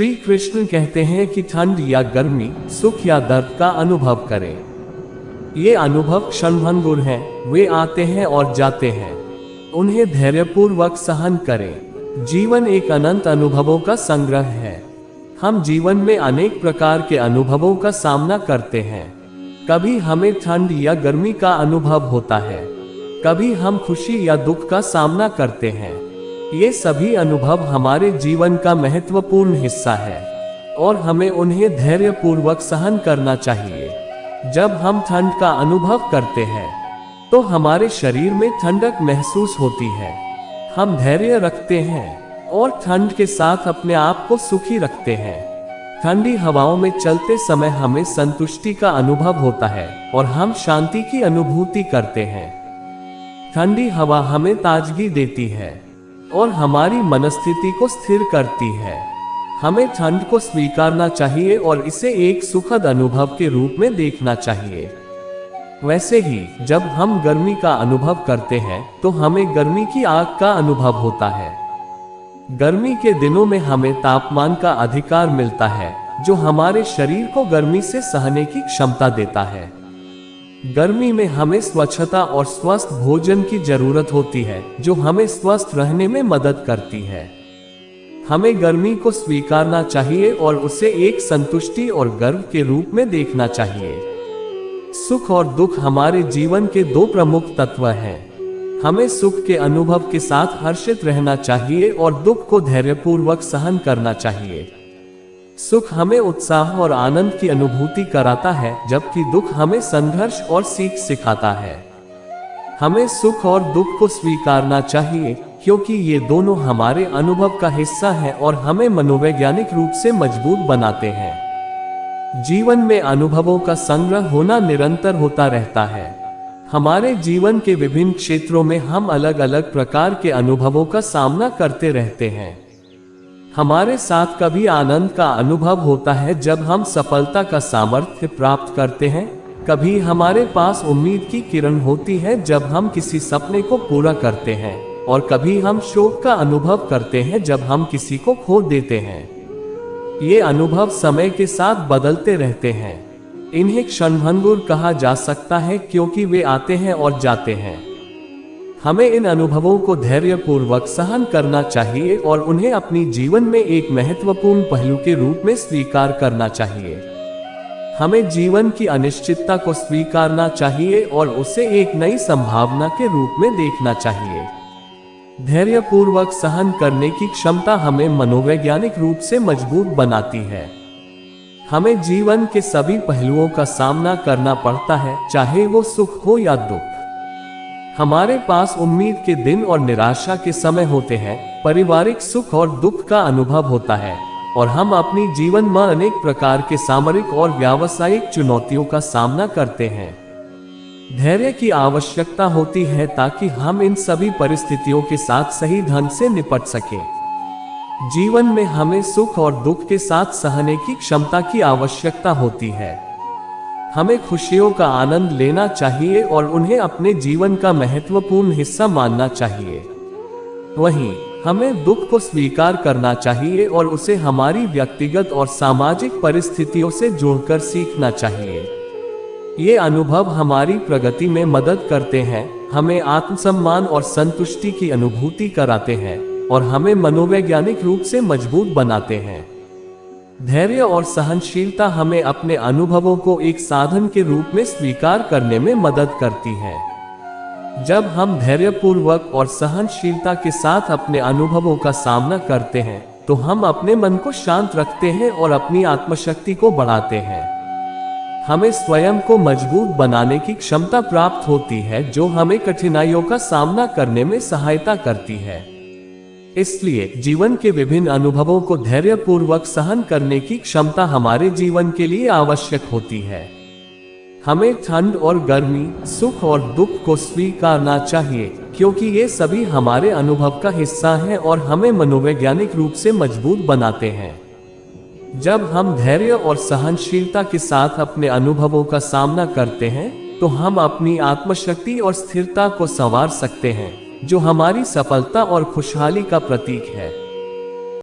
श्री कृष्ण कहते हैं कि ठंड या गर्मी, सुख या दर्द का अनुभव करें। ये अनुभव क्षणभंगुर हैं, वे आते हैं और जाते हैं। उन्हें धैर्यपूर्वक सहन करें। जीवन एक अनंत अनुभवों का संग्रह है। हम जीवन में अनेक प्रकार के अनुभवों का सामना करते हैं। कभी हमें ठंड या गर्मी का अनुभव होता है, कभी हम खुशी या दुख का सामना करते हैं। ये सभी अनुभव हमारे जीवन का महत्वपूर्ण हिस्सा है और हमें उन्हें धैर्यपूर्वक सहन करना चाहिए। जब हम ठंड का अनुभव करते हैं तो हमारे शरीर में ठंडक महसूस होती है। हम धैर्य रखते हैं और ठंड के साथ अपने आप को सुखी रखते हैं। ठंडी हवाओं में चलते समय हमें संतुष्टि का अनुभव होता है और हम शांति की अनुभूति करते हैं। ठंडी हवा हमें ताजगी देती है और हमारी मनस्थिति को स्थिर करती है। हमें ठंड को स्वीकारना चाहिए और इसे एक सुखद अनुभव के रूप में देखना चाहिए। वैसे ही जब हम गर्मी का अनुभव करते हैं तो हमें गर्मी की आग का अनुभव होता है। गर्मी के दिनों में हमें तापमान का अधिकार मिलता है, जो हमारे शरीर को गर्मी से सहने की क्षमता देता है। गर्मी में हमें स्वच्छता और स्वस्थ भोजन की जरूरत होती है, जो हमें स्वस्थ रहने में मदद करती है। हमें गर्मी को स्वीकारना चाहिए और उसे एक संतुष्टि और गर्व के रूप में देखना चाहिए। सुख और दुख हमारे जीवन के दो प्रमुख तत्व हैं। हमें सुख के अनुभव के साथ हर्षित रहना चाहिए और दुख को धैर्यपूर्वक सहन करना चाहिए। सुख हमें उत्साह और आनंद की अनुभूति कराता है, जबकि दुख हमें संघर्ष और सीख सिखाता है। हमें सुख और दुख को स्वीकारना चाहिए, क्योंकि ये दोनों हमारे अनुभव का हिस्सा हैं और हमें मनोवैज्ञानिक रूप से मजबूत बनाते हैं। जीवन में अनुभवों का संग्रह होना निरंतर होता रहता है। हमारे जीवन के विभिन्न क्षेत्रों में हम अलग अलग प्रकार के अनुभवों का सामना करते रहते हैं। हमारे साथ कभी आनंद का अनुभव होता है जब हम सफलता का सामर्थ्य प्राप्त करते हैं, कभी हमारे पास उम्मीद की किरण होती है जब हम किसी सपने को पूरा करते हैं, और कभी हम शोक का अनुभव करते हैं जब हम किसी को खो देते हैं। ये अनुभव समय के साथ बदलते रहते हैं। इन्हें क्षणभंगुर कहा जा सकता है क्योंकि वे आते हैं और जाते हैं। हमें इन अनुभवों को धैर्यपूर्वक सहन करना चाहिए और उन्हें अपनी जीवन में एक महत्वपूर्ण पहलू के रूप में स्वीकार करना चाहिए। हमें जीवन की अनिश्चितता को स्वीकारना चाहिए और उसे एक नई संभावना के रूप में देखना चाहिए। धैर्यपूर्वक सहन करने की क्षमता हमें मनोवैज्ञानिक रूप से मजबूत बनाती है। हमें जीवन के सभी पहलुओं का सामना करना पड़ता है, चाहे वो सुख हो या दुख। हमारे पास उम्मीद के दिन और निराशा के समय होते हैं, पारिवारिक सुख और दुख का अनुभव होता है, और हम अपनी जीवन में अनेक प्रकार के सामरिक और व्यावसायिक चुनौतियों का सामना करते हैं। धैर्य की आवश्यकता होती है ताकि हम इन सभी परिस्थितियों के साथ सही ढंग से निपट सकें। जीवन में हमें सुख और दुख के साथ सहने की क्षमता की आवश्यकता होती है। हमें खुशियों का आनंद लेना चाहिए और उन्हें अपने जीवन का महत्वपूर्ण हिस्सा मानना चाहिए। वहीं हमें दुख को स्वीकार करना चाहिए और उसे हमारी व्यक्तिगत और सामाजिक परिस्थितियों से जोड़कर सीखना चाहिए। ये अनुभव हमारी प्रगति में मदद करते हैं, हमें आत्मसम्मान और संतुष्टि की अनुभूति कराते हैं और हमें मनोवैज्ञानिक रूप से मजबूत बनाते हैं। धैर्य और सहनशीलता हमें अपने अनुभवों को एक साधन के रूप में स्वीकार करने में मदद करती है। जब हम धैर्यपूर्वक और सहनशीलता के साथ अपने अनुभवों का सामना करते हैं, तो हम अपने मन को शांत रखते हैं और अपनी आत्मशक्ति को बढ़ाते हैं। हमें स्वयं को मजबूत बनाने की क्षमता प्राप्त होती है, जो हमें कठिनाइयों का सामना करने में सहायता करती है। इसलिए जीवन के विभिन्न अनुभवों को धैर्यपूर्वक सहन करने की क्षमता हमारे जीवन के लिए आवश्यक होती है। हमें ठंड और गर्मी, सुख और दुख को स्वीकारना चाहिए, क्योंकि ये सभी हमारे अनुभव का हिस्सा हैं और हमें मनोवैज्ञानिक रूप से मजबूत बनाते हैं। जब हम धैर्य और सहनशीलता के साथ अपने अनुभवों का सामना करते हैं, तो हम अपनी आत्मशक्ति और स्थिरता को संवार सकते हैं, जो हमारी सफलता और खुशहाली का प्रतीक है।